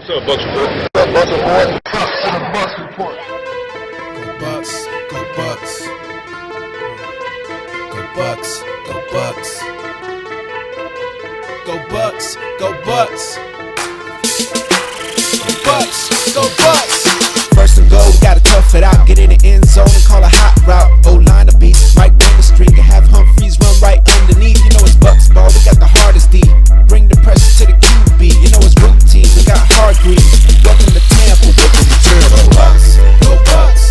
What's up, Bucs Report? What's up, Bucs Report? Bucs Report. Go Bucs, go Bucs. Go Bucs, go Bucs. Go Bucs, go Bucs. Go Bucs, go Bucs. First and goal, gotta tough it out. Get in the end zone and call a hot route. O-line to beat, Mike down the street. And have Humphreys run right underneath. You know it's Bucs ball, we got the hardest D. Bring the pressure to the QB. You know it's routine, we got hard grease. Welcome to Tampa, welcome to Tyrone. Go Bucs, go Bucs.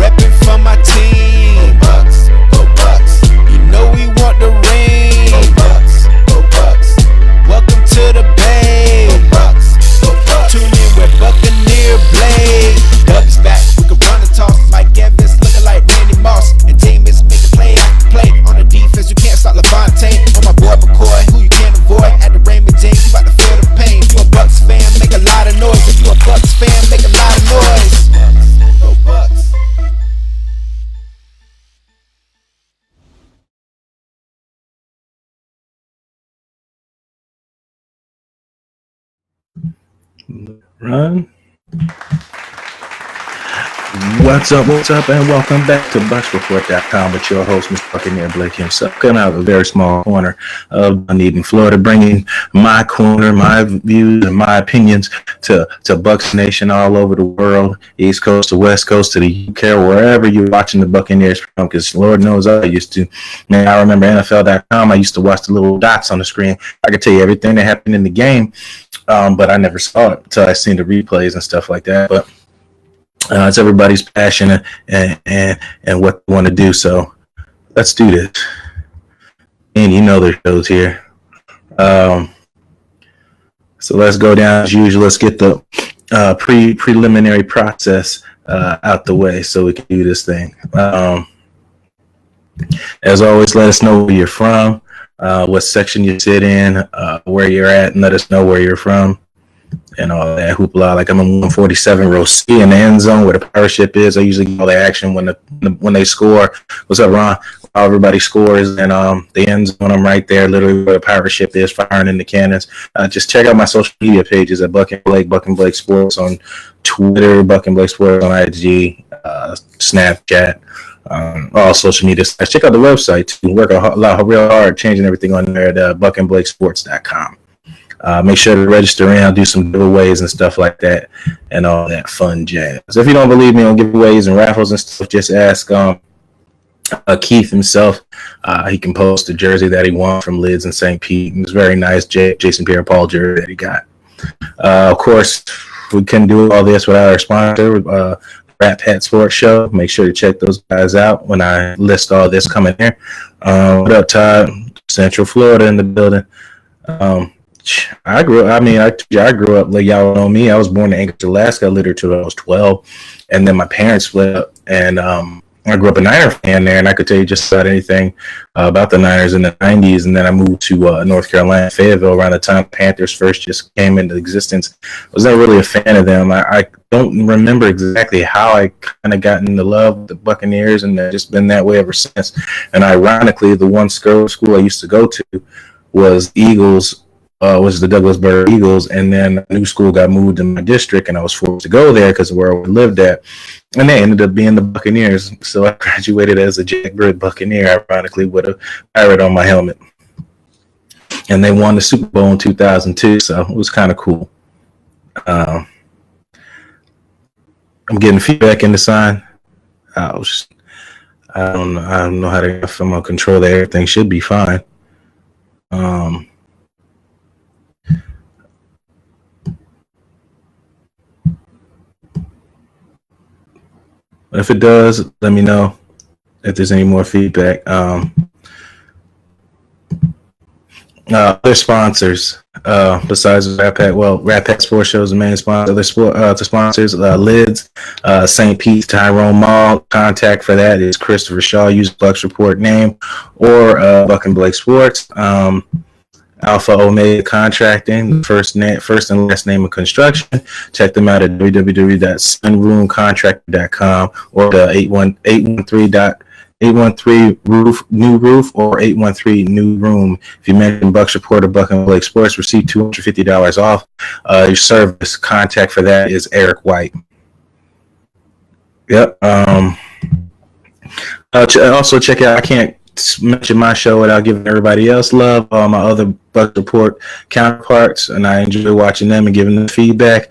Reppin' for my team. Go Bucs, go Bucs. You know we want the ring. Go Bucs, go Bucs. Welcome to the Bay. Go Bucs, go Bucs. Tune in with Buccaneer Blake. Bucs back, we can run and talk. Mike Evans looking like Randy Moss. And Jameis make a play after play. On the defense, you can't stop Levante. On my boy McCoy, who you can't avoid. At the Raymond James, you about to feel the pain. You a Bucs fan, make a lot of noise. If you a Bucs fan, make a lot of noise. Go Bucs. Run. What's up, and welcome back to BUCnBLAKE with your host, Mr. Buccaneer Blake himself. Coming out of a very small corner of Dunedin, Florida, bringing my corner, my views, and my opinions to Bucs Nation all over the world, East Coast to West Coast to the UK, wherever you're watching the Buccaneers from, because Lord knows I used to. Man, I remember NFL.com. I used to watch the little dots on the screen. I could tell you everything that happened in the game, but I never saw it until I seen the replays and stuff like that. But it's everybody's passion and what they want to do. So let's do this. And you know there's shows here. So let's go down as usual. Let's get the preliminary process out the way so we can do this thing. As always, let us know where you're from, what section you sit in, where you're at, and let us know where you're from. And all that hoopla. Like I'm in 147 row C in the end zone where the power ship is. I usually get all the action when they score. What's up, Ron? How everybody scores, and the end zone, I'm right there, literally where the power ship is, firing in the cannons. Just check out my social media pages at BUC-N-BLAKE, BUC-N-BLAKE Sports on Twitter, BUC-N-BLAKE Sports on IG, Snapchat, all social media sites. Check out the website too. Work real hard changing everything on there at BUCnBLAKESports.com. Make sure to register in. I'll do some giveaways and stuff like that and all that fun jazz. So if you don't believe me on giveaways and raffles and stuff, just ask Keith himself. He can post the jersey that he won from Lids in St. Pete. It was very nice Jason Pierre-Paul jersey that he got. Of course, we couldn't do all this without our sponsor, Rat Pat Sports Show. Make sure to check those guys out when I list all this coming here. What up, Todd? Central Florida in the building. I grew up like y'all know me. I was born in Anchorage, Alaska. I lived there till I was 12, and then my parents split up, and I grew up a Niner fan there, and I could tell you just about anything about the Niners in the 90s. And then I moved to North Carolina, Fayetteville, around the time Panthers first just came into existence. I was not really a fan of them. I don't remember exactly how I kind of got into love with the Buccaneers, and I've just been that way ever since. And ironically, the one school I used to go to was Eagles. Was the Douglasburg Eagles, and then a new school got moved in my district, and I was forced to go there because of where I lived at, and they ended up being the Buccaneers. So I graduated as a Jack Britt Buccaneer, ironically, with a pirate on my helmet, and they won the Super Bowl in 2002, so it was kind of cool. I'm getting feedback in the sign. I don't know how to, if I'm gonna control that. Everything should be fine. If it does, let me know if there's any more feedback. Other sponsors besides Rat Pack. Well, Rat Pack Sports Show is the main sponsor. Other sponsors, Lids, St. Pete's, Tyrone Mall. Contact for that is Christopher Shaw. Use Bucs Report name or BUC-N-BLAKE Sports. Alpha Omega Contracting, first and last name of construction. Check them out at www.sunroomcontractor.com or the 813 new roof or 813 new room. If you mention Bucs Report or BUCnBLAKE Sports, receive $250 off. Your service contact for that is Eric White. Yep. Also check out, I can't mention my show without giving everybody else love. My other Bucs Report counterparts, and I enjoy watching them and giving them feedback.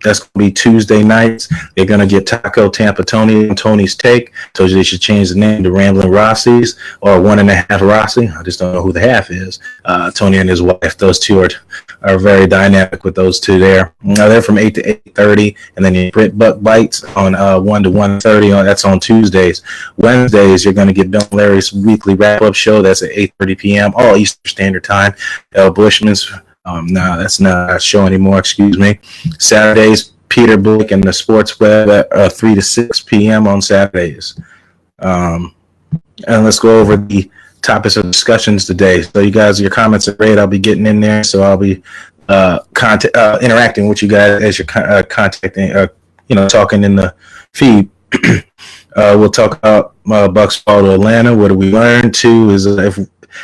That's going to be Tuesday nights. They're going to get Taco Tampa Tony and Tony's Take. Told you they should change the name to Ramblin' Rossi's or 1.5 Rossi. I just don't know who the half is. Tony and his wife, those two are very dynamic with those two there. They're from 8 to 8:30, and then you BritBucs Bites on 1 to 1:30. That's on Tuesdays. Wednesdays, you're going to get Don Larry's weekly wrap-up show. That's at 8:30 p.m., all Eastern Standard Time. Bushman's. No, that's not a show anymore. Excuse me. Saturdays, Peter Blake and the Sports Web at 3 to 6 p.m. on Saturdays. And let's go over the topics of discussions today. So you guys, your comments are great. I'll be getting in there, so I'll be interacting with you guys as you're contacting, talking in the feed. We'll talk about Bucs fall to Atlanta. What do we learn? Two is if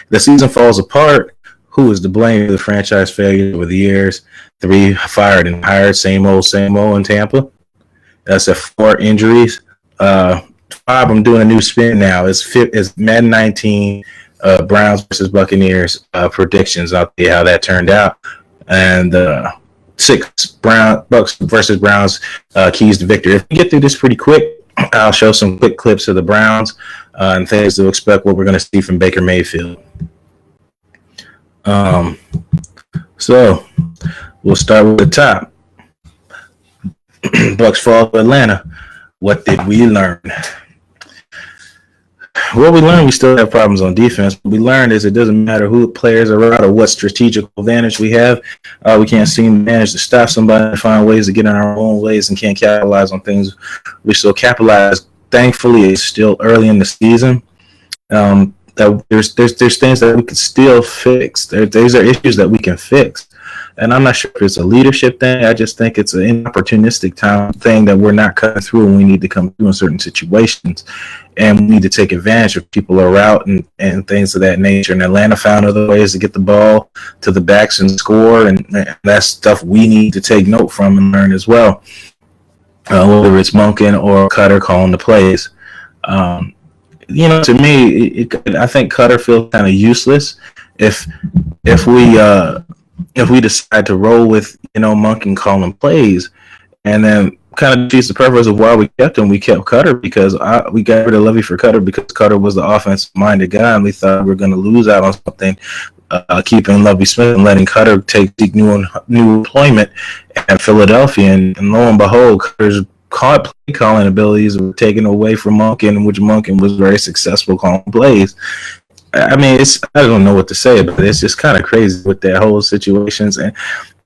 the season falls apart, who is to blame for the franchise failure over the years? 3, fired and hired, same old in Tampa. That's at 4, injuries. 5, I'm doing a new spin now. It's Madden 19, Browns versus Buccaneers predictions. I'll tell you how that turned out. And 6, Bucs versus Browns, keys to victory. If we get through this pretty quick, I'll show some quick clips of the Browns and things to expect what we're going to see from Baker Mayfield. So we'll start with the top. Bucs fall to Atlanta. What did we learn? What we learned, we still have problems on defense. What we learned is it doesn't matter who the players are out or what strategic advantage we have. We can't seem to manage to stop somebody and find ways to get in our own ways and can't capitalize on things we still capitalize. Thankfully, it's still early in the season. That there's things that we can still fix. These are issues that we can fix, and I'm not sure if it's a leadership thing. I just think it's an opportunistic thing that we're not cutting through, and we need to come through in certain situations, and we need to take advantage of people are out and things of that nature. And Atlanta found other ways to get the ball to the backs and score, and that's stuff we need to take note from and learn as well. Whether it's Monken or Cutter calling the plays. To me, I think Cutter feels kind of useless if we decide to roll with Monken calling plays, and then kind of defeats the purpose of why we kept him. We kept Cutter because we got rid of Levy for Cutter because Cutter was the offensive-minded guy, and we thought we were going to lose out on something. Keeping Lovie Smith and letting Cutter seek new employment at Philadelphia, and lo and behold, Cutter's play calling abilities were taken away from Monken, which Monken was very successful calling plays. I mean, I don't know what to say, but it's just kind of crazy with that whole situations, and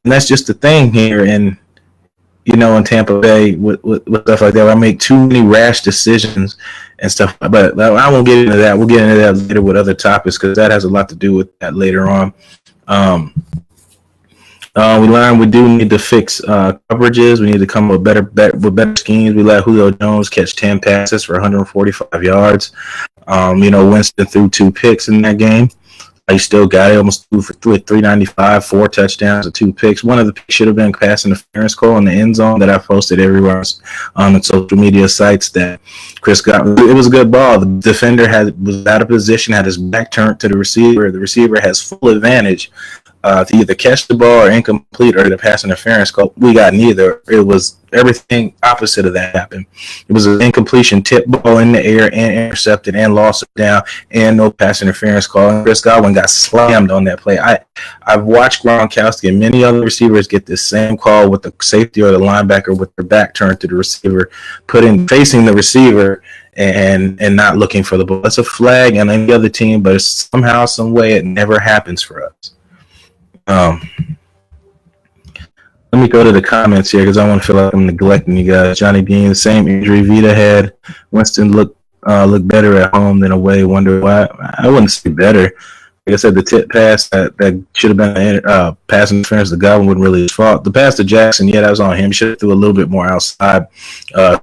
that's just the thing here. And in Tampa Bay with stuff like that, I make too many rash decisions and stuff. But I won't get into that. We'll get into that later with other topics because that has a lot to do with that later on. We learned we do need to fix coverages. We need to come up with better schemes. We let Julio Jones catch 10 passes for 145 yards. Winston threw 2 picks in that game. He still got it. Almost threw for 395, 4 touchdowns and 2 picks. One of the picks should have been pass interference call in the end zone that I posted everywhere on the social media sites that Chris got. It was a good ball. The defender was out of position, had his back turned to the receiver. The receiver has full advantage to either catch the ball or incomplete or the pass interference call. We got neither. It was everything opposite of that happened. It was an incompletion, tip ball in the air and intercepted and lost it down and no pass interference call. And Chris Godwin got slammed on that play. I've watched Gronkowski and many other receivers get this same call with the safety or the linebacker with their back turned to the receiver, facing the receiver and not looking for the ball. It's a flag on any other team, but it's somehow, some way, it never happens for us. Let me go to the comments here because I want to feel like I'm neglecting you guys. Johnny Bean, the same injury Vita had. Winston looked better at home than away. Wonder why? I wouldn't say better. Like I said, the tip pass that should have been a pass interference to Godwin wasn't really his fault. The pass to Jackson, that was on him. Should have threw a little bit more outside.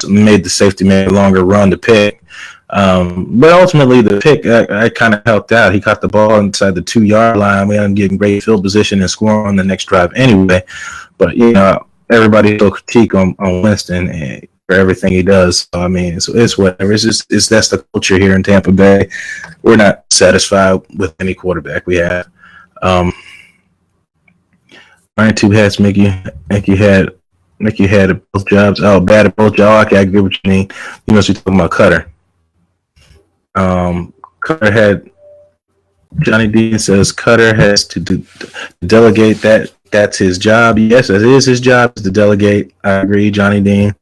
Made the safety man a longer run to pick. But ultimately, the pick I kind of helped out. He caught the ball inside the 2-yard line. We ended up getting great field position and scoring on the next drive anyway. But everybody will critique on Winston and for everything he does. So, I mean, it's whatever. It's that's the culture here in Tampa Bay. We're not satisfied with any quarterback we have. Ryan Two Hats, Mickey had both jobs. Oh, bad at both jobs. Okay, I get what you mean. You must be talking about Cutter. Cutter had Johnny Dean says Cutter has to delegate that. That's his job. Yes, it is his job to delegate. I agree, Johnny Dean.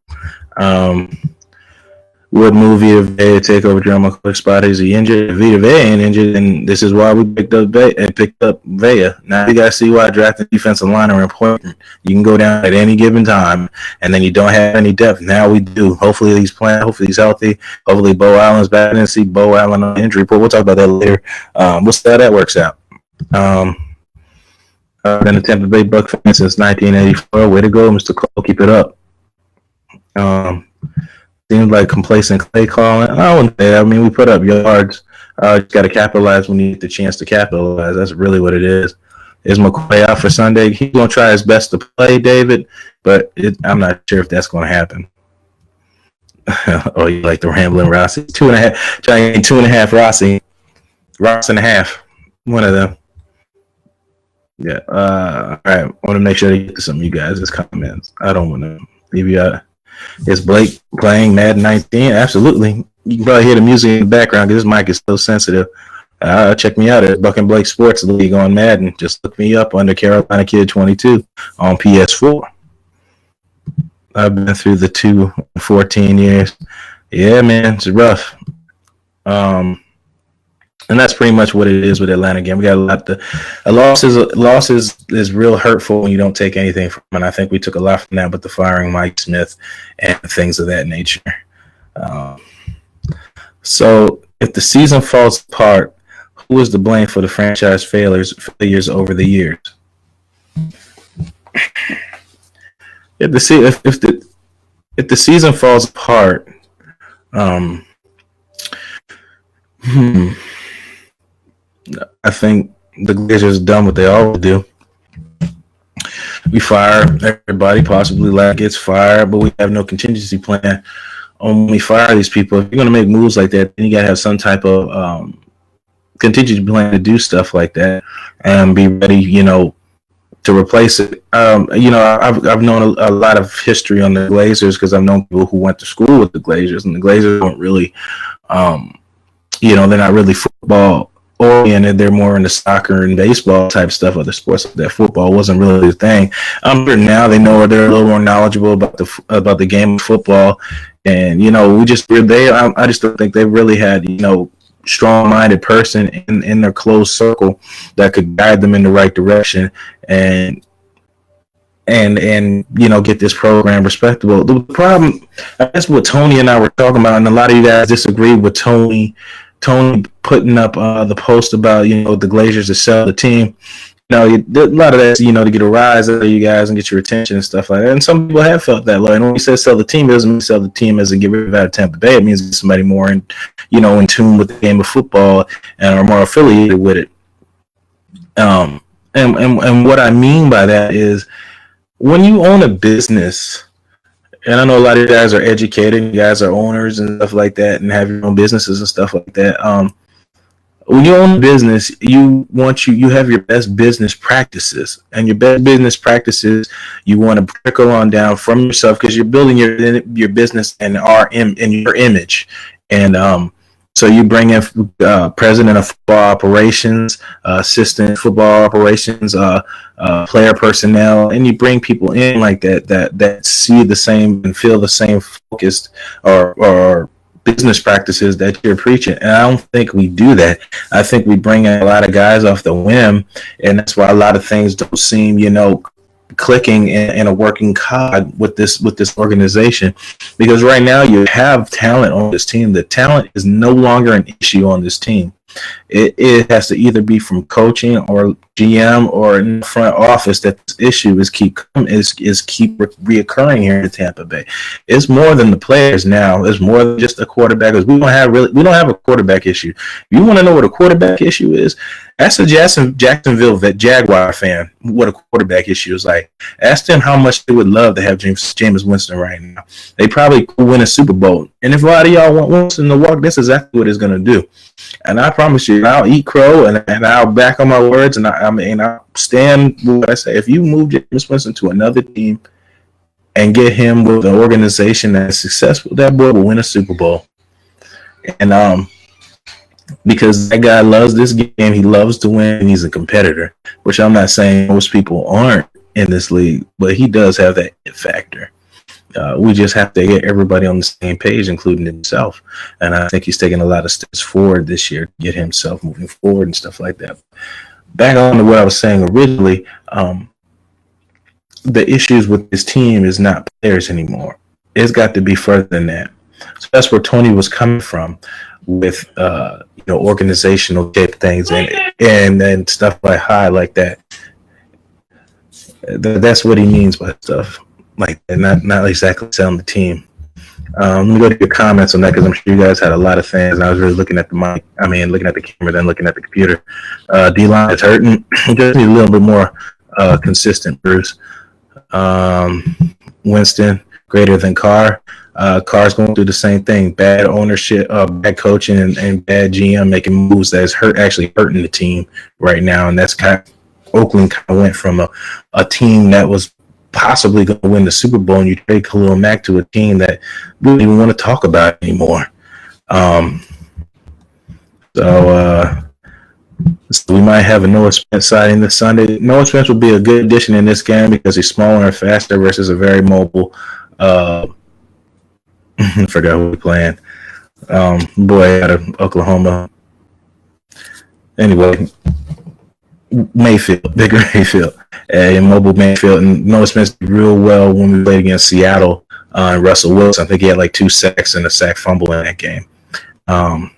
Would move Vita Vea to take over Jerome McCoy's spot? Is he injured? Vita Vea ain't injured, and this is why we picked up Vea. Now you guys see why drafting defensive line are important. You can go down at any given time, and then you don't have any depth. Now we do. Hopefully he's playing. Hopefully he's healthy. Hopefully Bo Allen's back. I didn't see Bo Allen on the injury report. We'll talk about that later. We'll see how that works out. Been a Tampa Bay Buc fan since 1984. Way to go, Mr. Cole. Keep it up. Seems like complacent play calling. I wouldn't say that. I mean, we put up yards. Just got to capitalize when you get the chance to capitalize. That's really what it is. Is McCoy out for Sunday? He's going to try his best to play, David, but I'm not sure if that's going to happen. Oh, you like the rambling Rossi? 2.5. Trying 2.5 Rossi. Ross and a half. One of them. Yeah. All right. I want to make sure to get to some of you guys' comments. I don't want to leave you out. Is Blake playing Madden 19? Absolutely. You can probably hear the music in the background because this mic is so sensitive. Check me out at BUC-N-BLAKE Sports League on Madden. Just look me up under Carolina Kid 22 on PS4. I've been through the 14 years. Yeah, man, it's rough. And that's pretty much what it is with Atlanta again. We got a lot. A loss is real hurtful when you don't take anything from it. And I think we took a lot from that with the firing Mike Smith and things of that nature. So if the season falls apart, who is to blame for the franchise failures over the years? If the season falls apart, I think the Glazers done what they always do. We fire everybody, possibly Lack gets fired, but we have no contingency plan on when we fire these people. If you're going to make moves like that, then you got to have some type of contingency plan to do stuff like that and be ready, to replace it. I've known a lot of history on the Glazers because I've known people who went to school with the Glazers, and the Glazers weren't really, they're not really football oriented. They're more into soccer and baseball type stuff, other sports like that. Football wasn't really the thing. I'm sure now they're a little more knowledgeable about the game of football, and I just don't think they really had strong-minded person in their closed circle that could guide them in the right direction and get this program respectable. The problem, I guess, what Tony and I were talking about, and a lot of you guys disagree with Tony putting up the post about the Glazers to sell the team. A lot of that to get a rise out of you guys and get your attention and stuff like that. And some people have felt that way. And when he says sell the team, it doesn't mean sell the team as in get rid of out of Tampa Bay. It means get somebody more in tune with the game of football and are more affiliated with it. And what I mean by that is when you own a business, and I know a lot of you guys are educated, you guys are owners and stuff like that, and have your own businesses and stuff like that. When you own a business, you have your best business practices, and your best business practices you want to trickle on down from yourself because you're building your business and your image, and so you bring in president of football operations, assistant football operations, player personnel, and you bring people in like that see the same and feel the same focused or business practices that you're preaching. And I don't think we do that. I think we bring in a lot of guys off the whim, and that's why a lot of things don't seem clicking in a working cod with this organization, because right now you have talent on this team. The talent is no longer an issue on this team. it has to either be from coaching or GM or in the front office that this issue is keep reoccurring here in Tampa Bay. It's more than the players now. It's more than just a quarterback. We don't have a quarterback issue. If you want to know what a quarterback issue is, ask a Jacksonville Jaguar fan what a quarterback issue is like. Ask them how much they would love to have Jameis Winston right now. They probably could win a Super Bowl. And if a lot of y'all want Winston to walk, that's exactly what it's going to do. And I promise you, I'll eat crow and I'll back on my words and I'll stand with what I say. If you move Jameis Winston to another team and get him with an organization that's successful, that boy will win a Super Bowl. And because that guy loves this game, he loves to win, and he's a competitor, which I'm not saying most people aren't in this league, but he does have that factor. We just have to get everybody on the same page, including himself. And I think he's taking a lot of steps forward this year to get himself moving forward and stuff like that. Back on to what I was saying originally, the issues with this team is not players anymore. It's got to be further than that. So that's where Tony was coming from with organizational type things and then stuff like that. That's what he means by stuff like that, not exactly selling the team. Let me go to your comments on that because I'm sure you guys had a lot of things. And I was really looking at the mic. Looking at the camera, then looking at the computer. D-line is hurting. Just need a little bit more consistent, Bruce. Winston, greater than Carr. Carr's going through the same thing. Bad ownership, bad coaching, and bad GM making moves that is actually hurting the team right now. And that's Oakland kind of went from a team that was possibly going to win the Super Bowl, and you trade Khalil Mack to a team that we don't even want to talk about anymore. So we might have a Noah Spence sighting this Sunday. Noah Spence will be a good addition in this game because he's smaller and faster versus a very mobile. I forgot who we're playing. Boy out of Oklahoma. Anyway, Bigger Mayfield, mobile Mayfield, and Noah Spence did real well when we played against Seattle and Russell Wilson. I think he had like 2 sacks and a sack fumble in that game. And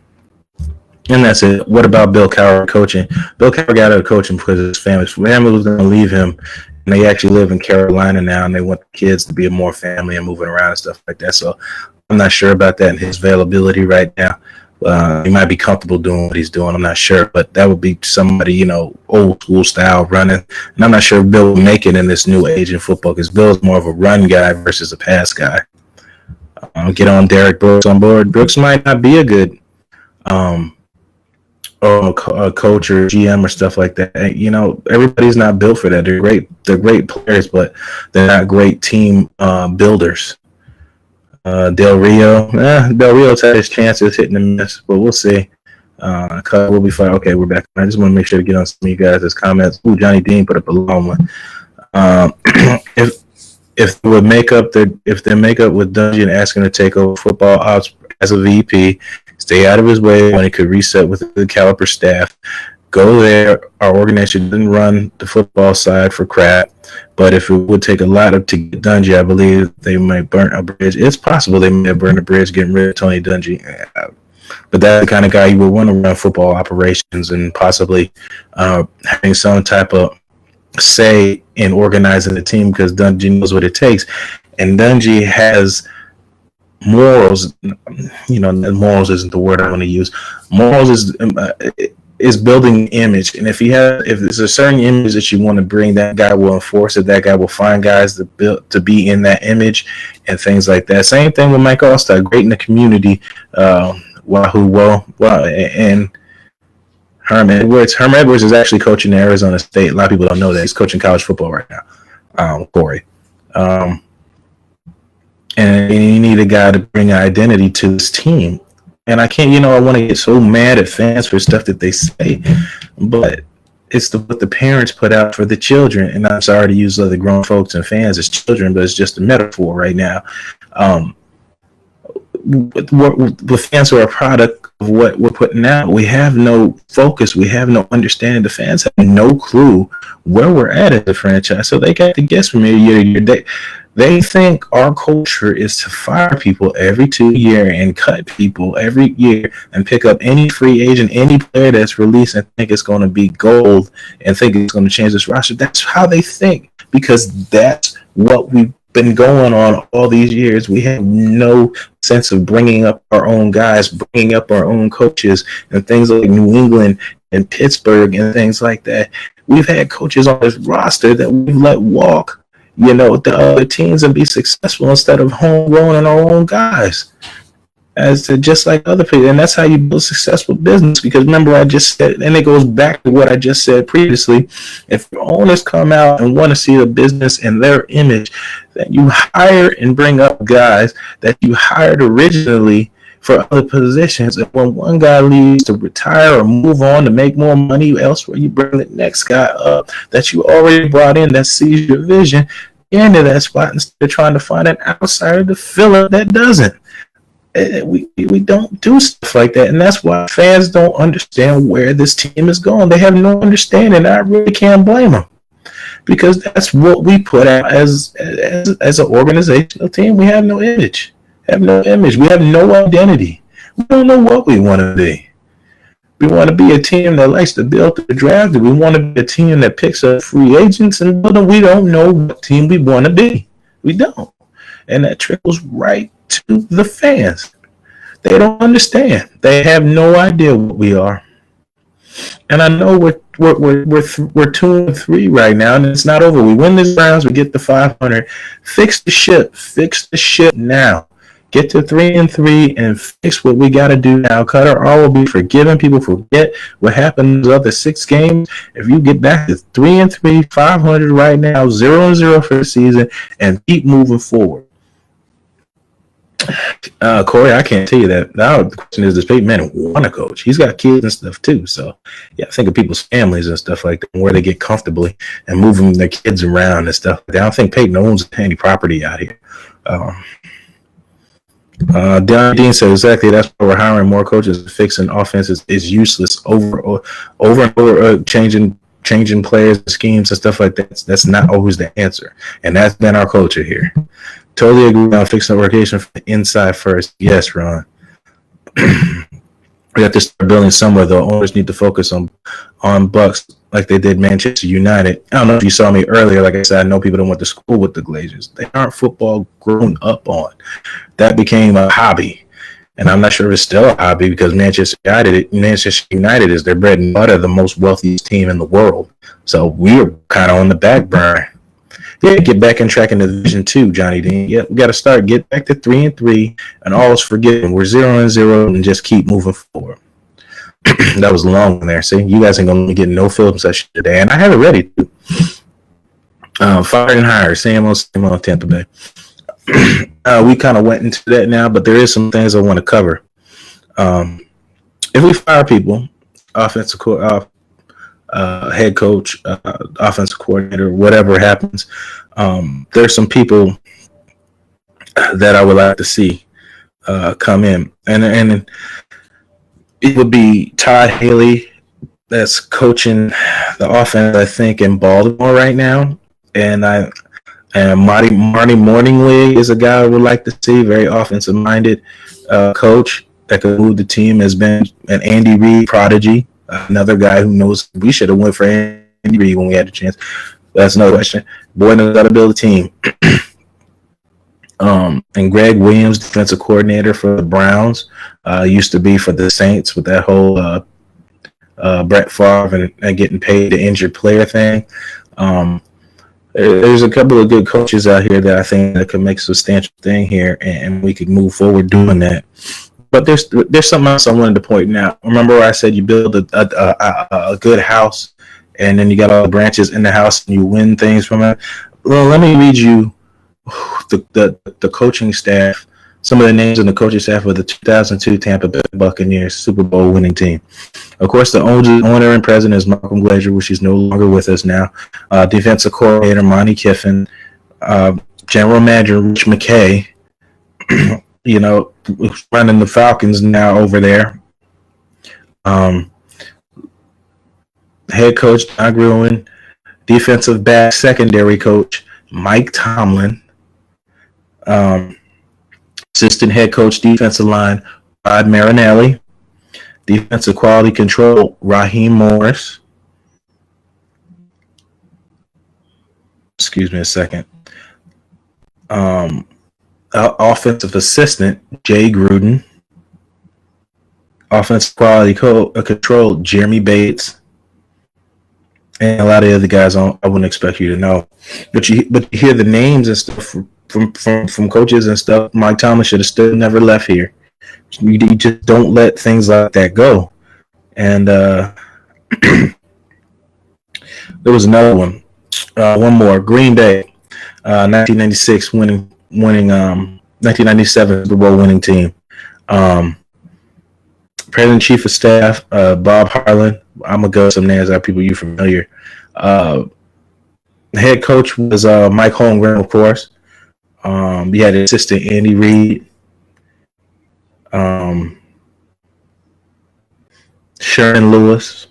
that's it. What about Bill Cowher coaching? Bill Cowher got out of coaching because his family was going to leave him, and they actually live in Carolina now, and they want the kids to be more family and moving around and stuff like that. So I'm not sure about that and his availability right now. He might be comfortable doing what he's doing. I'm not sure, but that would be somebody, old school style running. And I'm not sure if Bill will make it in this new age in football because Bill's more of a run guy versus a pass guy. Get on Derek Brooks on board. Brooks might not be a good coach or GM or stuff like that. Everybody's not built for that. They're great players, but they're not great team builders. Del Rio's had his chances hitting and miss, but we'll see. We'll be fine. Okay, we're back. I just want to make sure to get on some of you guys' comments. Ooh, Johnny Dean put up a long one. If they make up with Dungy and asking to take over football ops as a VP, stay out of his way when he could reset with a good caliber staff. Go there. Our organization didn't run the football side for crap, but if it would take a lot to get Dungy, I believe they might burn a bridge. It's possible they may have burned a bridge getting rid of Tony Dungy, but that's the kind of guy you would want to run football operations and possibly having some type of say in organizing the team because Dungy knows what it takes, and Dungy has morals. Morals isn't the word I want to use. Morals is building image, and if there's a certain image that you want to bring, that guy will enforce it. That guy will find guys to be in that image and things like that. Same thing with Mike Allstott, great in the community. And Herm Edwards. Herm Edwards is actually coaching at Arizona State. A lot of people don't know that he's coaching college football right now. Corey. And you need a guy to bring identity to this team. And I can't, I want to get so mad at fans for stuff that they say, but it's what the parents put out for the children. And I'm sorry to use other grown folks and fans as children, but it's just a metaphor right now. The fans are a product of what we're putting out. We have no focus. We have no understanding. The fans have no clue where we're at as a franchise. So they got to guess from year to year. They think our culture is to fire people every 2 years and cut people every year and pick up any free agent, any player that's released and think it's going to be gold and think it's going to change this roster. That's how they think, because that's what we've been going on all these years. We have no sense of bringing up our own guys, bringing up our own coaches, and things like New England and Pittsburgh and things like that. We've had coaches on this roster that we've let walk, the other teams and be successful instead of homegrown and our own guys, as to just like other people. And that's how you build successful business. Because remember, I just said, and it goes back to what I just said previously, if owners come out and want to see the business in their image, then you hire and bring up guys that you hired originally for other positions. And when one guy leaves to retire or move on to make more money elsewhere, you bring the next guy up that you already brought in that sees your vision into that spot instead of trying to find an outsider to fill it that doesn't. We don't do stuff like that, and that's why fans don't understand where this team is going. They have no understanding. I really can't blame them, because that's what we put out as an organizational team. We have no image. We have no identity. We don't know what we want to be. We want to be a team that likes to build the draft. We want to be a team that picks up free agents, and we don't know what team we want to be. We don't. And that trickles right to the fans. They don't understand. They have no idea what we are. And I know we're 2-3 right now, and it's not over. We win this rounds, we get the 500. Fix the ship. Fix the ship now. Get to 3-3 and fix what we got to do now. Cutter all will be forgiven. People forget what happened in the other 6 games. If you get back to 3-3, 500 right now, 0-0 for the season, and keep moving forward. Corey, I can't tell you that. Now the question is, does Peyton Manning want to coach? He's got kids and stuff too. So yeah, think of people's families and stuff like that, and where they get comfortably and moving their kids around and stuff like that. I don't think Peyton owns any property out here. Donnie Dean said exactly. That's why we're hiring more coaches. Fixing offenses is useless. Over and over, changing players and schemes and stuff like that. That's not always the answer, and that's been our culture here. Totally agree on fixing the organization from the inside first. Yes, Ron. We have to start building somewhere, though. Owners need to focus on Bucs like they did Manchester United. I don't know if you saw me earlier. Like I said, I know people don't went to school with the Glazers. They aren't football grown up on. That became a hobby. And I'm not sure if it's still a hobby, because Manchester United is their bread and butter, the most wealthiest team in the world. So we're kind of on the back burner. Yeah, get back on track in the Division 2, Johnny Dean. Yeah, we got to get back to 3-3, and all is forgiven. We're 0-0, and just keep moving forward. That was long there. See, you guys ain't going to get no film session today, and I have it ready, too. Fired and hired, same old Tampa Bay. We kind of went into that now, but there is some things I want to cover. If we fire people, offensive head coach, offensive coordinator, whatever happens, there's some people that I would like to see come in, and it would be Todd Haley that's coaching the offense, I think, in Baltimore right now, and Marty Morningweg is a guy I would like to see, very offensive minded coach that could move the team. Has been an Andy Reid prodigy. Another guy who knows we should have went for Andy Reid when we had the chance. That's no question. Boy knows how to build a team. And Greg Williams, defensive coordinator for the Browns, used to be for the Saints with that whole Brett Favre and getting paid the injured player thing. There's a couple of good coaches out here that I think that could make a substantial thing here, and we could move forward doing that. But there's something else I wanted to point out. Remember where I said you build a good house, and then you got all the branches in the house, and you win things from it. Well, let me read you the coaching staff, some of the names of the coaching staff of the 2002 Tampa Bay Buccaneers Super Bowl winning team. Of course, the owner and president is Malcolm Glazer, which is no longer with us now. Defensive coordinator Monty Kiffin, general manager Rich McKay. Who's running the Falcons now over there. Head coach John Gruen, defensive back secondary coach Mike Tomlin, Um, Assistant head coach, defensive line, Rod Marinelli. Defensive quality control, Raheem Morris. Excuse me a second. Offensive assistant, Jay Gruden. Offensive quality control, Jeremy Bates. And a lot of the other guys I wouldn't expect you to know. But you hear the names and stuff from coaches and stuff. Mike Thomas should have still never left here. You just don't let things like that go. And there was another one. One more. Green Bay, 1996 winning 1997 Super Bowl winning team. President Chief of Staff, Bob Harlan. I'm gonna go some names out people you familiar. Head coach was Mike Holmgren, of course. We had assistant Andy Reid. Sharon Lewis,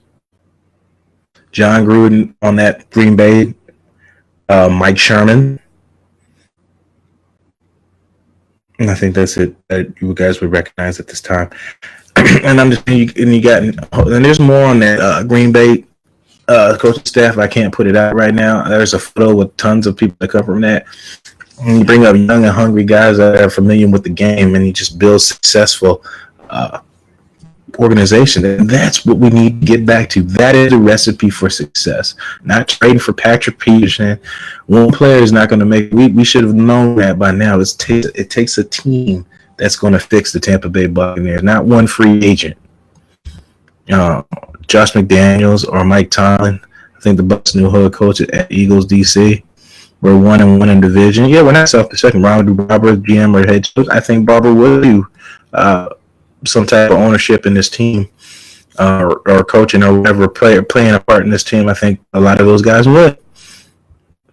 John Gruden on that Green Bay, Mike Sherman, and I think that's it that you guys would recognize at this time. And there's more on that Green Bay coaching staff. I can't put it out right now. There's a photo with tons of people that come from that. And you bring up young and hungry guys that are familiar with the game, and you just build successful organization. And that's what we need to get back to. That is a recipe for success. Not trading for Patrick Peterson. One player is not going to make. We should have known that by now. It takes a team that's going to fix the Tampa Bay Buccaneers, not one free agent. Josh McDaniels or Mike Tomlin. I think the Bucs' new head coach at Eagles DC. We're 1-1 in division. Yeah, we're not self-destructing. Robert GM or head coach. I think Barber will do some type of ownership in this team, or coaching or whatever, playing a part in this team. I think a lot of those guys would.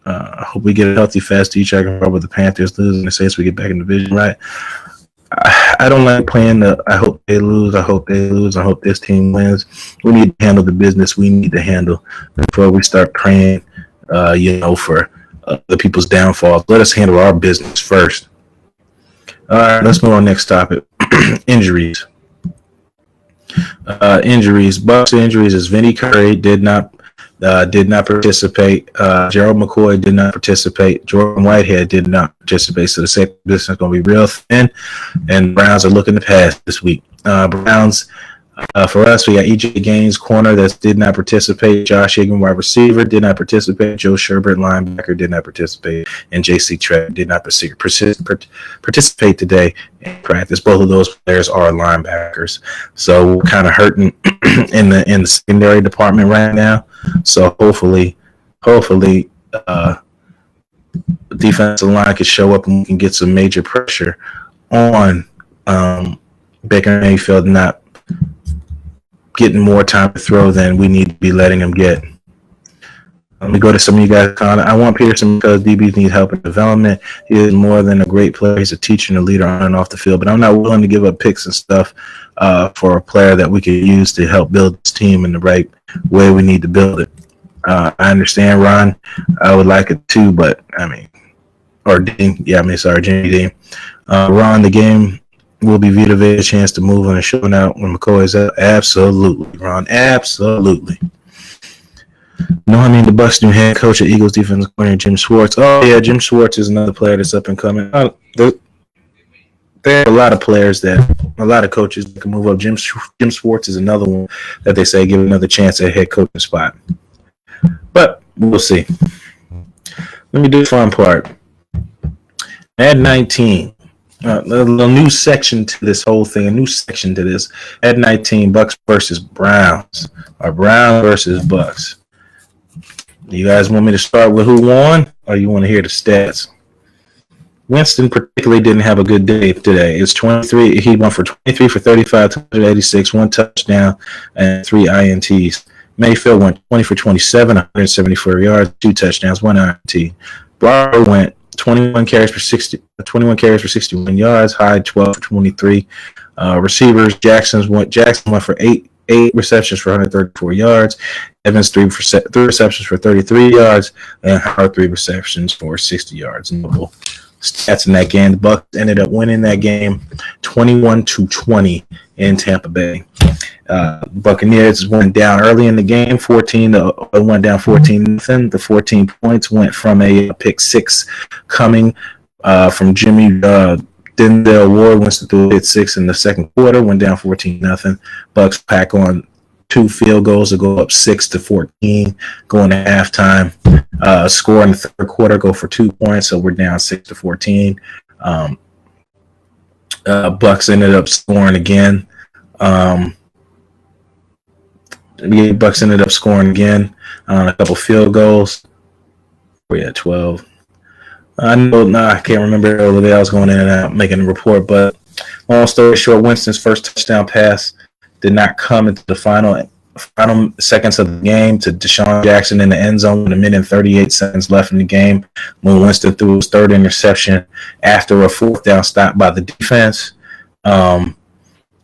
I hope we get a healthy, fast each-year with the Panthers losing the Saints. We get back in the division, right? I don't like playing I hope they lose. I hope they lose. I hope this team wins. We need to handle the business we need to handle before we start praying, for the people's downfall. Let us handle our business first. All right, let's move on next topic. Injuries. Bucs injuries is Vinny Curry did not participate. Gerald McCoy did not participate. Jordan Whitehead did not participate. So the second business is going to be real thin, and Browns are looking to pass this week. Browns, for us, we got EJ Gaines, corner, that did not participate. Josh Higgins, wide receiver, did not participate. Joe Sherbert, linebacker, did not participate. And J.C. Trev did not participate today in practice. Both of those players are linebackers. So we're kind of hurting in the secondary department right now. So hopefully, the defensive line can show up and we can get some major pressure on Baker Mayfield not getting more time to throw than we need to be letting him get. Let me go to some of you guys' comment. I want Peterson because DBs need help in development. He is more than a great player. He's a teacher and a leader on and off the field. But I'm not willing to give up picks and stuff for a player that we could use to help build this team in the right way we need to build it. I understand, Ron. I would like it too, but Jimmy Dean. Ron, the game will be viewed as a chance to move on and showing out when McCoy is out. Absolutely, Ron. Absolutely. The Bucs' new head coach at Eagles defensive coordinator Jim Schwartz. Oh yeah, Jim Schwartz is another player that's up and coming. There are a lot of players a lot of coaches that can move up. Jim Schwartz is another one that they say give another chance at head coaching spot. But we'll see. Let me do the fun part. At 19. A new section to this whole thing, a new section to this. At 19, Bucs versus Browns, or Browns versus Bucs. You guys want me to start with who won, or you want to hear the stats? Winston particularly didn't have a good day today. It's 23. He went for 23 for 35, 286, one touchdown, and 3 INTs. Mayfield went 20 for 27, 174 yards, 2 touchdowns, 1 INT. Barber went 21 carries for 61 yards, Hyde 12 for 23. Receivers, Jackson went for 8 receptions for 134 yards. Evans 3 receptions for 33 yards, and Howard 3 receptions for 60 yards. Notable stats in that game. The Bucs ended up winning that game 21-20 in Tampa Bay. Buccaneers went down early in the game, went down 14-0. The 14 points went from a pick six coming from Jimmy Denzel Ward. Winston threw a six in the second quarter, went down 14-0. Bucs pack on 2 field goals to go up 6-14, going to halftime. Score in the third quarter, go for 2 points, so we're down 6-14. Bucs ended up scoring again. Bucs ended up scoring again on a couple field goals. We had 12. I can't remember all the way I was going in and out making a report, but long story short, Winston's first touchdown pass did not come into the final seconds of the game to Deshaun Jackson in the end zone with 1 minute and 38 seconds left in the game when Winston threw his third interception after a fourth down stop by the defense. And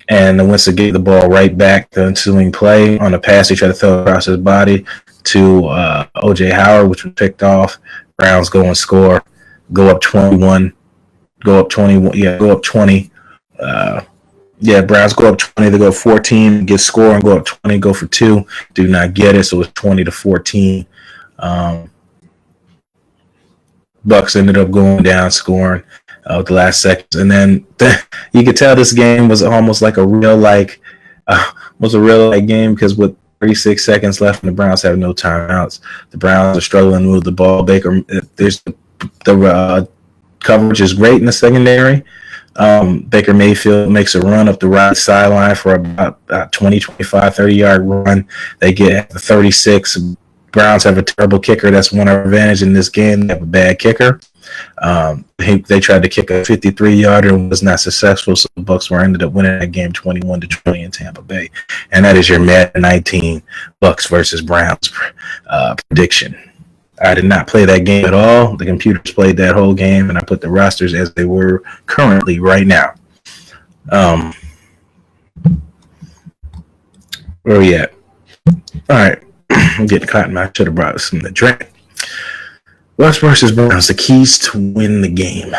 Winston gave the ball right back the ensuing play on a pass he tried to throw across his body to O.J. Howard, which was picked off. Browns go and score, go up 21, go up 21, go up 20. Browns go up 20, they go 14, get score and go up 20, go for 2, do not get it, so it's 20-14. Bucs ended up going down, scoring the last seconds, and then you could tell this game was almost like a real game because with 36 seconds left and the Browns have no timeouts. The Browns are struggling to move the ball. The coverage is great in the secondary. Baker Mayfield makes a run up the right sideline for about 20, 25, 30-yard run. They get the 36. Browns have a terrible kicker. That's one advantage in this game. They have a bad kicker. They tried to kick a 53-yarder and was not successful, so the Bucs ended up winning that game 21-20 in Tampa Bay. And that is your Madden 19 Bucs versus Browns prediction. I did not play that game at all. The computers played that whole game, and I put the rosters as they were currently right now. Where are we at? All right. I'm getting caught in my should have brought some to drink. Bucs versus Browns, the keys to win the game.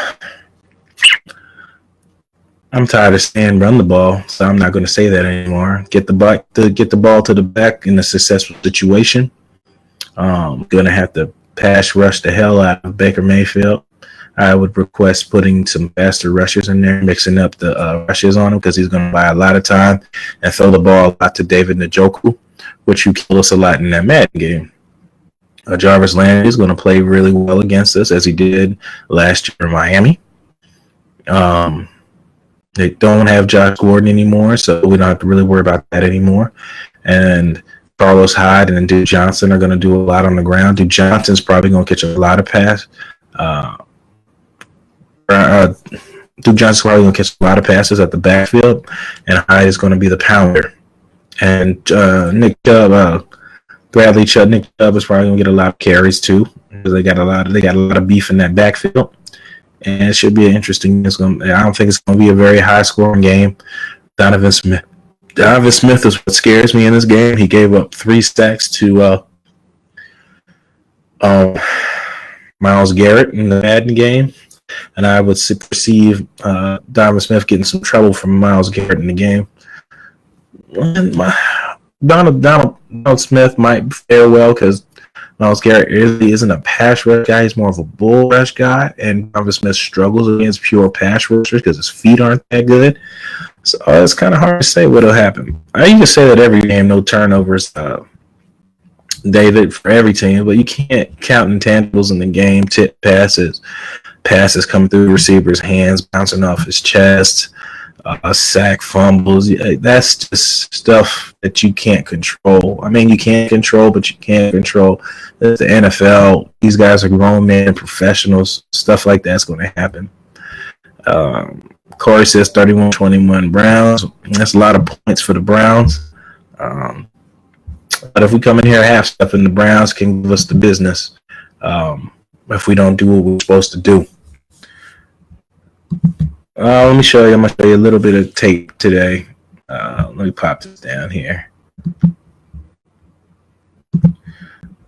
I'm tired of saying run the ball, so I'm not going to say that anymore. Get the ball to the back in a successful situation. Going to have to pass rush the hell out of Baker Mayfield. I would request putting some faster rushers in there, mixing up the rushes on him because he's going to buy a lot of time and throw the ball a lot to David Njoku, which you kill us a lot in that Madden game. Jarvis Landry is going to play really well against us as he did last year in Miami. They don't have Josh Gordon anymore, so we don't have to really worry about that anymore. And Carlos Hyde and Duke Johnson are going to do a lot on the ground. Duke Johnson's probably going to catch a lot of passes. Duke Johnson's probably going to catch a lot of passes at the backfield, and Hyde is going to be the pounder. And Nick Chubb is probably going to get a lot of carries too because they got a lot of beef in that backfield, and it should be an interesting. I don't think it's going to be a very high scoring game. Donovan Smith is what scares me in this game. He gave up 3 sacks to Myles Garrett in the Madden game, and I would perceive Donovan Smith getting some trouble from Myles Garrett in the game. Donald Smith might fare well because Myles Garrett really isn't a pass rush guy. He's more of a bull rush guy, and Donovan Smith struggles against pure pass rushers because his feet aren't that good. So it's kind of hard to say what'll happen. I used to say that every game, no turnovers, David, for every team, but you can't count intangibles in the game. Tip passes coming through the receiver's hands, bouncing off his chest, sack fumbles. That's just stuff that you can't control. I mean, you can't control, but you can't control. It's the NFL. These guys are grown men, professionals. Stuff like that's going to happen. Corey says 31-21 Browns. That's a lot of points for the Browns. But if we come in here half stepping, the Browns can give us the business if we don't do what we're supposed to do. Let me show you. I'm going to show you a little bit of tape today. Let me pop this down here. I'm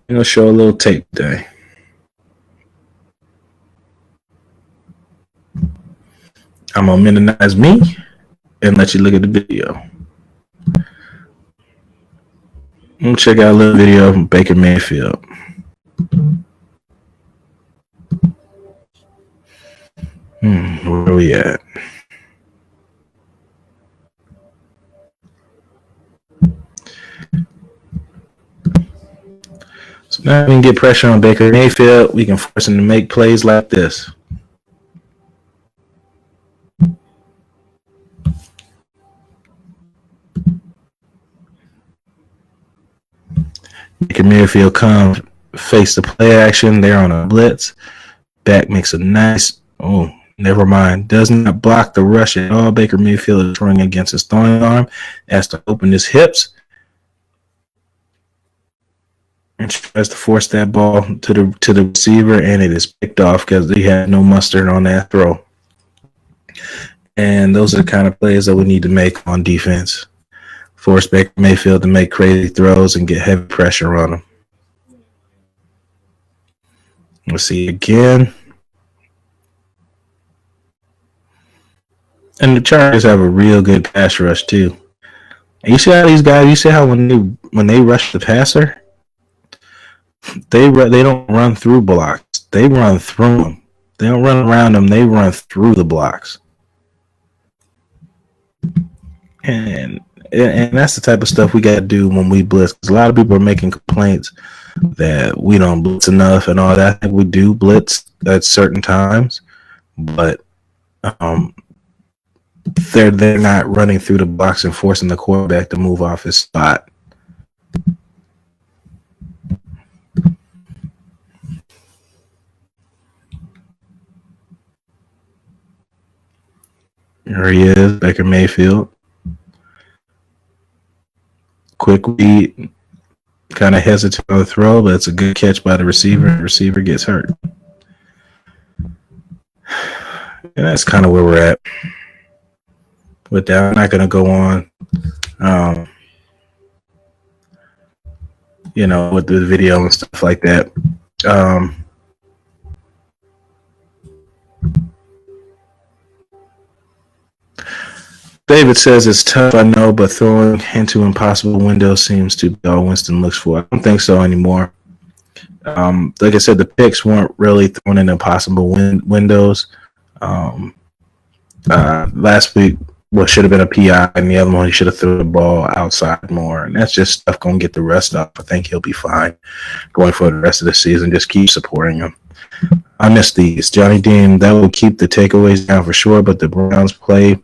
going to show a little tape today. I'm gonna minimize me and let you look at the video. We'll check out a little video from Baker Mayfield. Where are we at? So now we can get pressure on Baker Mayfield. We can force him to make plays like this. Baker Mayfield comes face the play action. They're on a blitz. Back makes a nice. Oh, never mind. Does not block the rush at all. Baker Mayfield is throwing against his throwing arm. Has to open his hips. And tries to force that ball to the receiver, and it is picked off because he had no mustard on that throw. And those are the kind of plays that we need to make on defense. Force Baker Mayfield to make crazy throws and get heavy pressure on him. We'll see again. And the Chargers have a real good pass rush too. And you see how these guys, you see how when they rush the passer, they don't run through blocks. They run through them. They don't run around them. They run through the blocks. And that's the type of stuff we got to do when we blitz. Because a lot of people are making complaints that we don't blitz enough and all that. I think we do blitz at certain times, but they're not running through the blocks and forcing the quarterback to move off his spot. Here he is, Baker Mayfield. Quick read, kind of hesitant on the throw, but it's a good catch by the receiver. The receiver gets hurt. And that's kind of where we're at. With that, I'm not going to go on, with the video and stuff like that. David says it's tough, I know, but throwing into impossible windows seems to be all Winston looks for. I don't think so anymore. Like I said, the picks weren't really thrown in impossible windows. Last week, should have been a PI, and the other one, he should have thrown the ball outside more. And that's just stuff going to get the rest up. I think he'll be fine going for the rest of the season. Just keep supporting him. I miss these. Johnny Dean, that will keep the takeaways down for sure, but the Browns play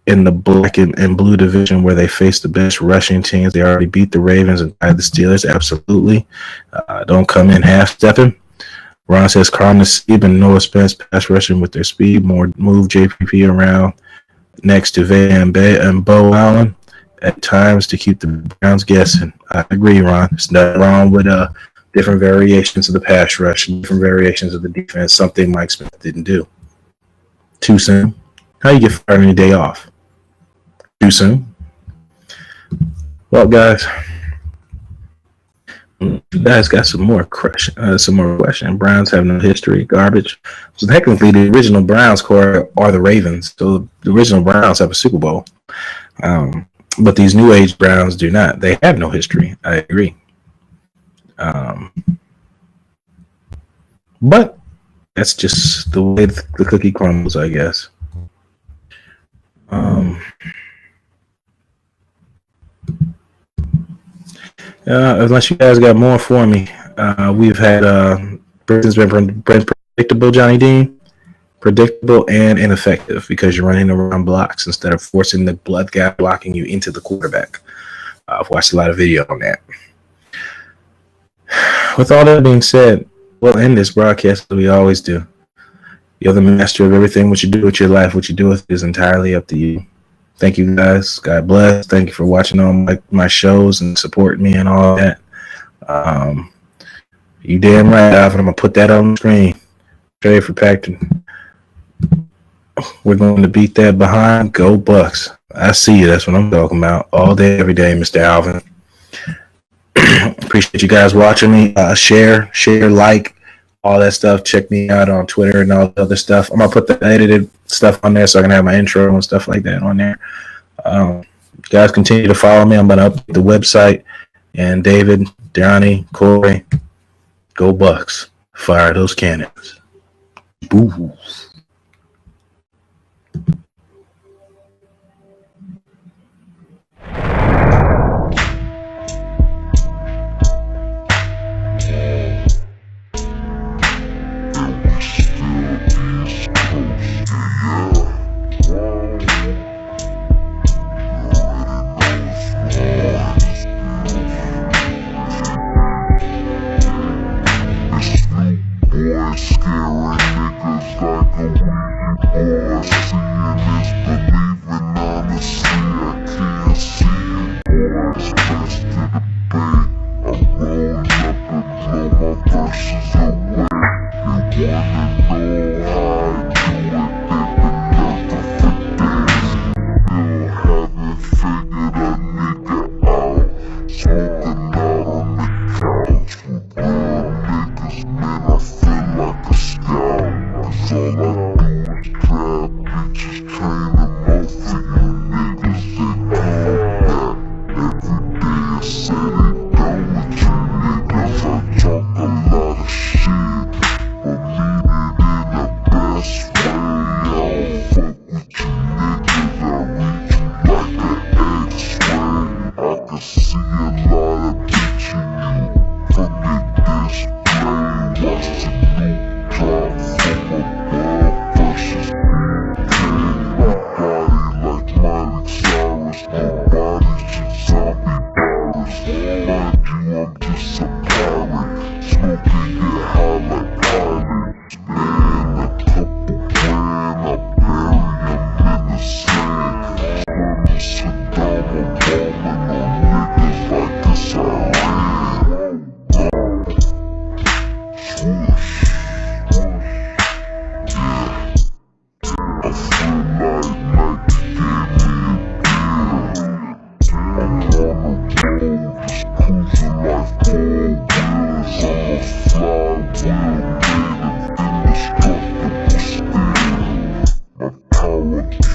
in the black and blue division where they face the best rushing teams. They already beat the Ravens and tied the Steelers. Absolutely. Don't come in half-stepping. Ron says Carl Nassib and Noah Spence pass rushing with their speed. More move JPP around next to Van and Bo Allen at times to keep the Browns guessing. I agree, Ron. There's nothing wrong with different variations of the pass rush, different variations of the defense, something Mike Smith didn't do. Too soon. How you get fired on your day off? Too soon. Well, guys, you guys got some more question. Browns have no history. Garbage. So technically, the original Browns core are the Ravens. So the original Browns have a Super Bowl, but these new age Browns do not. They have no history. I agree. But that's just the way the cookie crumbles, I guess. Unless you guys got more for me, we've had Britain's been predictable, Johnny Dean, predictable and ineffective because you're running around blocks instead of forcing the blood guy blocking you into the quarterback. I've watched a lot of video on that. With all that being said, we'll end this broadcast as we always do. You're the master of everything. What you do with your life, what you do with it is entirely up to you. Thank you, guys. God bless. Thank you for watching all my shows and supporting me and all that. You damn right, Alvin. I'm going to put that on the screen. Trade for Pacton. We're going to beat that behind. Go Bucs. I see you. That's what I'm talking about. All day, every day, Mr. Alvin. Appreciate you guys watching me. Share, like, all that stuff. Check me out on Twitter and all the other stuff. I'm gonna put the edited stuff on there so I can have my intro and stuff like that on there. Guys, continue to follow me. I'm gonna update the website. And David, Donnie, Corey, go Bucs. Fire those cannons. Boo. Power